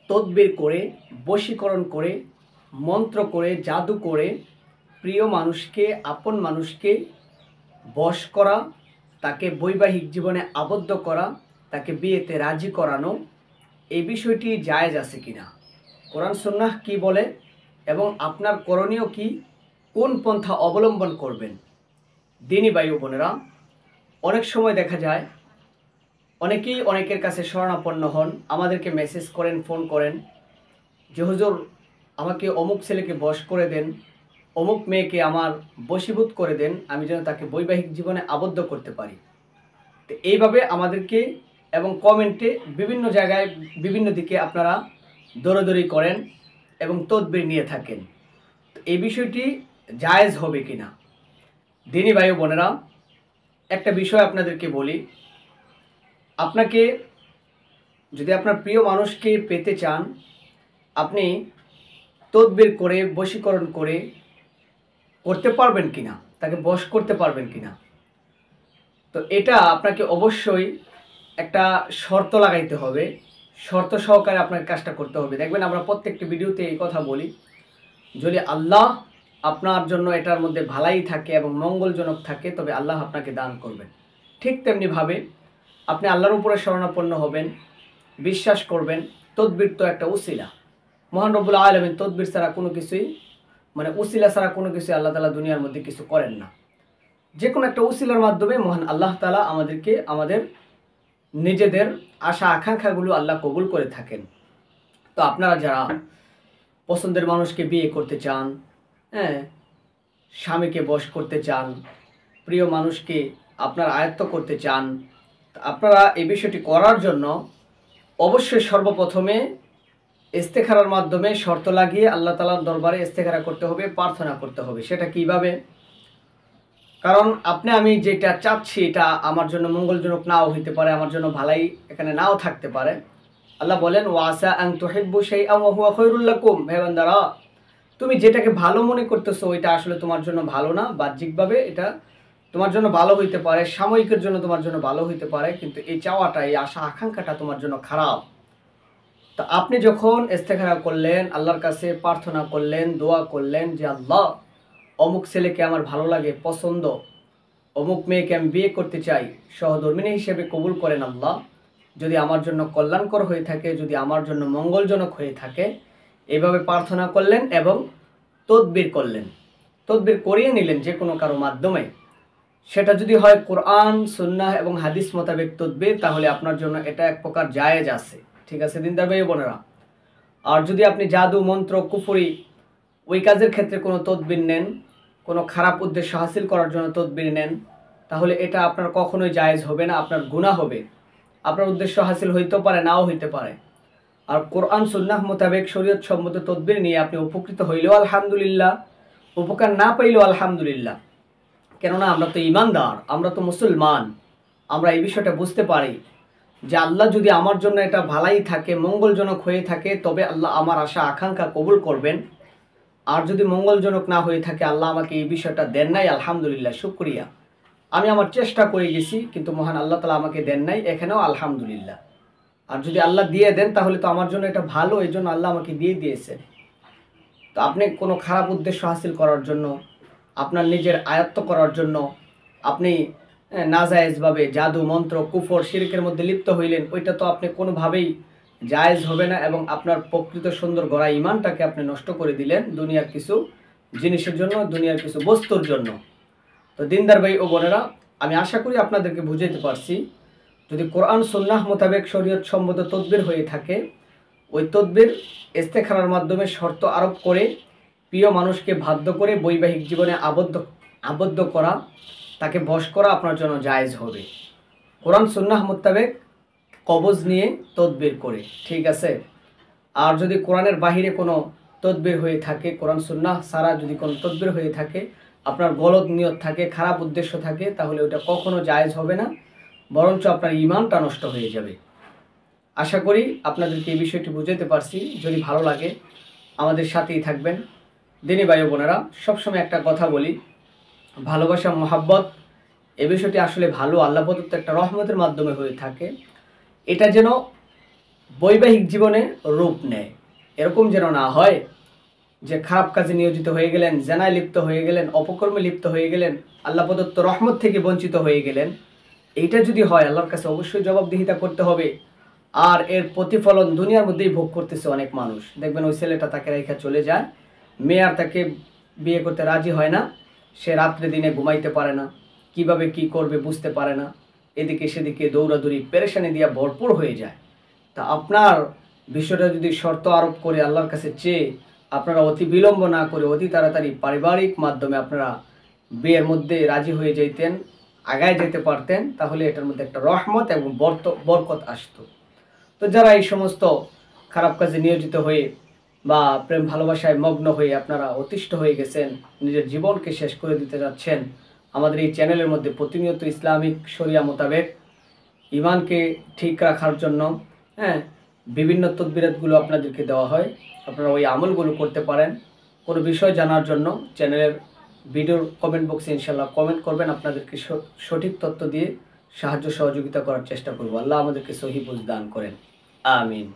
তদবির করে, বশীকরণ করে, মন্ত্র করে, জাদু করে প্রিয় মানুষকে, আপন মানুষকে বশ করা, তাকে বৈবাহিক জীবনে আবদ্ধ করা, তাকে বিয়েতে রাজি করানো, এই বিষয়টি জায়েজ আছে কিনা, কোরআন সুন্নাহ কি বলে এবং আপনার করণীয় কি, কোন পন্থা অবলম্বন করবেন। দিনী ভাই ও বোনেরা, অনেক সময় দেখা যায় অনেকেই অনেকের কাছে শরণাপন্ন হন, আমাদেরকে মেসেজ করেন, ফোন করেন যে হুজুর আমাকে অমুক ছেলেকে বশ করে দেন, অমুক মেয়েকে আমার বশীভূত করে দেন, আমি যেন তাকে বৈবাহিক জীবনে আবদ্ধ করতে পারি। তো এইভাবে আমাদেরকে এবং কমেন্টে বিভিন্ন জায়গায় বিভিন্ন দিকে আপনারা দৌড়াদৌড়ি করেন এবং তদবির নিয়ে থাকেন। তো এই বিষয়টি জায়েজ হবে কিনা। দিনী ভাই ও বোনেরা, একটা বিষয় আপনাদেরকে বলি, আপনাকে যদি আপনার প্রিয় মানুষকে পেতে চান, আপনি তদবির করে, বশীকরণ করে করতে পারবেন কিনা, তাকে বশ করতে পারবেন কিনা। তো এটা আপনাকে অবশ্যই একটা শর্ত লাগাইতে হবে, শর্ত সহকারে আপনার কাজটা করতে হবে। দেখবেন আমরা প্রত্যেকটি ভিডিওতে এই কথা বলি, যদি আল্লাহ আপনার জন্য এটার মধ্যে ভালাই থাকে এবং মঙ্গলজনক থাকে তবে আল্লাহ আপনাকে দান করবেন। ঠিক তেমনিভাবে আপনি আল্লাহর উপরে শরণাপন্ন হবেন, বিশ্বাস করবেন। তদবির তো একটা উসিলা, মহান রব্বুল আলামিন তদবির ছাড়া কোনো কিছুই, মানে উসিলা ছাড়া কোনো কিছু আল্লাহ তাআলা দুনিয়ার মধ্যে কিছু করেন না। যে কোনো একটা উসিলার মাধ্যমে মহান আল্লাহ তাআলা আমাদেরকে আমাদের নিজেদের আশা আকাঙ্ক্ষাগুলো আল্লাহ কবুল করে থাকেন। তো আপনারা যারা পছন্দের মানুষকে বিয়ে করতে চান, হ্যাঁ, স্বামীকে বশ করতে চান, প্রিয় মানুষকে আপনারা আয়ত্ত করতে চান, আপনারা এই বিষয়টি করার জন্য অবশ্যই সর্বপ্রথমে ইস্তেখারার মাধ্যমে শর্ত লাগিয়ে আল্লাহ তাআলার দরবারে ইস্তেখারা করতে হবে, প্রার্থনা করতে হবে। সেটা কিভাবে? কারণ আপনি আমি যেটা চাচ্ছি এটা আমার জন্য মঙ্গলজনক নাও হইতে পারে, আমার জন্য ভালাই এখানে নাও থাকতে পারে। আল্লাহ বলেন ওয়াসা আন তুহিব্বু শাইআন ওয়া হুয়া খায়রুল লাকুম, হে বান্দারা তুমি যেটাকে ভালো মনে করতেছো ওইটা আসলে তোমার জন্য ভালো না। বাহ্যিকভাবে এটা তোমার জন্য ভালো হইতে পারে, সাময়িকের জন্য তোমার জন্য ভালো হইতে পারে, কিন্তু এই চাওয়াটা, এই আশা আকাঙ্ক্ষাটা তোমার জন্য খারাপ। তো আপনি যখন ইস্তেখারা করলেন, আল্লাহর কাছে প্রার্থনা করলেন, দোয়া করলেন যে আল্লাহ অমুক ছেলেকে আমার ভালো লাগে, পছন্দ, অমুক মেয়েকে আমি বিয়ে করতে চাই, সহধর্মিনী হিসেবে কবুল করেন আল্লাহ, যদি আমার জন্য কল্যাণকর হয়ে থাকে, যদি আমার জন্য মঙ্গলজনক হয়ে থাকে, এইভাবে প্রার্থনা করলেন এবং তদবির করলেন, তদবির করিয়ে নিলেন যে কোনো কারো মাধ্যমে। সেটা যদি হয় কোরআন সুন্নাহ এবং হাদিস মোতাবেক তদবির, তাহলে আপনার জন্য এটা এক প্রকার জায়েজ আছে। ঠিক আছে দিনদার ভাই বোনেরা। আর যদি আপনি জাদু মন্ত্র কুফরি ওই কাজের ক্ষেত্রে কোনো তদবির নেন, কোনো খারাপ উদ্দেশ্য হাসিল করার জন্য তদবির নেন, তাহলে এটা আপনার কখনোই জায়েজ হবে না, আপনার গুনাহ হবে। আপনার উদ্দেশ্য হাসিল হইতেও পারে, নাও হইতে পারে। আর কোরআন সুন্নাহ মোতাবেক শরীয়ত সম্মত তদবির নিয়ে আপনি উপকৃত হইলেও আলহামদুলিল্লাহ, উপকার না পাইলেও আলহামদুলিল্লাহ। কেননা আমরা তো ঈমানদার, আমরা তো মুসলমান, আমরা এই বিষয়টা বুঝতে পারি যে আল্লাহ যদি আমার জন্য এটা ভালাই থাকে, মঙ্গলজনক হয়ে থাকে, তবে আল্লাহ আমার আশা আকাঙ্ক্ষা কবুল করবেন। আর যদি মঙ্গলজনক না হয়ে থাকে, আল্লাহ আমাকে এই বিষয়টা দেন নাই, আলহামদুলিল্লাহ, শুকরিয়া। আমি আমার চেষ্টা করে গেছি কিন্তু মহান আল্লাহ তাআলা আমাকে দেন নাই, এখানেও আলহামদুলিল্লাহ। আর যদি আল্লাহ দিয়ে দেন তাহলে তো আমার জন্য এটা ভালো, এই জন্য আল্লাহ আমাকে দিয়ে দিয়েছেন। তো আপনি কোনো খারাপ উদ্দেশ্য হাসিল করার জন্য, আপনার নিজের আয়ত্ত করার জন্য আপনি নাজায়েজভাবে জাদু মন্ত্র কুফর শিরকের মধ্যে লিপ্ত হইলেন, ওইটা তো আপনি কোনোভাবেই জায়েজ হবে না এবং আপনার প্রকৃত সুন্দর গড়া ইমানটাকে আপনি নষ্ট করে দিলেন দুনিয়ার কিছু জিনিসের জন্য, দুনিয়ার কিছু বস্তুর জন্য। তো দিনদার ভাই ও বোনেরা, আমি আশা করি আপনাদেরকে বুঝাইতে পারছি। যদি কোরআন সুন্নাহ মোতাবেক শরীয়ত সম্মত তদবির হয়ে থাকে, ওই তদবির ইস্তেখারার মাধ্যমে শর্ত আরোপ করে প্রিয় মানুষকে বাধ্য করে বৈবাহিক জীবনে আবদ্ধ করা, তাকে বশ করা আপনার জন্য জায়েজ হবে কোরআন সুন্নাহ মোতাবেক কবজ নিয়ে তদবির করে। ঠিক আছে। আর যদি কোরআনের বাহিরে কোনো তদবির হয়ে থাকে, কোরআন সুন্নাহ ছাড়া যদি কোনো তদবির হয়ে থাকে, আপনার গলদ নিয়ত থাকে, খারাপ উদ্দেশ্য থাকে, তাহলে ওটা কখনো জায়েজ হবে না, বরঞ্চ আপনার ঈমানটা নষ্ট হয়ে যাবে। আশা করি আপনাদেরকে এই বিষয়টি বুঝাতে পারছি। যদি ভালো লাগে আমাদের সাথেই থাকবেন। দিনী ভাই বোনেরা, সবসময় একটা কথা বলি, ভালোবাসা মহাব্বত এই বিষয়টি আসলে ভালো, আল্লাহ প্রদত্ত একটা রহমতের মাধ্যমে হয়ে থাকে। এটা যেন বৈবাহিক জীবনে রূপ নেয়। এরকম যেন না হয় যে খারাপ কাজে নিয়োজিত হয়ে গেলেন, জেনায় লিপ্ত হয়ে গেলেন, অপকর্মে লিপ্ত হয়ে গেলেন, আল্লাহ প্রদত্ত রহমত থেকে বঞ্চিত হয়ে গেলেন। এইটা যদি হয়, আল্লাহর কাছে অবশ্যই জবাবদিহিতা করতে হবে। আর এর প্রতিফলন দুনিয়ার মধ্যেই ভোগ করতেছে অনেক মানুষ। দেখবেন ওই ছেলেটা তাকে রেখে চলে যায়, মেয়ে আর তাকে বিয়ে করতে রাজি হয় না, সে রাত্রে দিনে ঘুমাইতে পারে না, কিভাবে কি করবে বুঝতে পারে না, এদিকে সেদিকে দৌড়াদৌড়ি পেরেশানি দিয়া ভরপুর হয়ে যায়। তা আপনার বিষয়টা যদি শর্ত আরোপ করে আল্লাহর কাছে চেয়ে আপনারা অতি বিলম্ব না করে অতি তাড়াতাড়ি পারিবারিক মাধ্যমে আপনারা বিয়ের মধ্যে রাজি হয়ে যেতেন, আগায় যেতে পারতেন, তাহলে এটার মধ্যে একটা রহমত এবং বরকত আসতো। তো যারা এই সমস্ত খারাপ কাজে নিয়োজিত হয়ে বা প্রেম ভালোবাসায় মগ্ন হয়ে আপনারা অতিষ্ঠ হয়ে গেছেন, নিজের জীবনকে শেষ করে দিতে যাচ্ছেন, আমাদের এই চ্যানেলের মধ্যে প্রতিনিয়ত ইসলামিক শরিয়া মোতাবেক ইমানকে ঠিক রাখার জন্য বিভিন্ন তদবিরাতগুলো আপনাদেরকে দেওয়া হয়। আপনারা ওই আমলগুলো করতে পারেন। কোনো বিষয় জানার জন্য চ্যানেলের ভিডিওর কমেন্ট বক্সে ইনশাল্লাহ কমেন্ট করবেন। আপনাদেরকে সঠিক তথ্য দিয়ে সাহায্য সহযোগিতা করার চেষ্টা করব। আল্লাহ আমাদেরকে সহি বুঝ দান করেন। আমিন।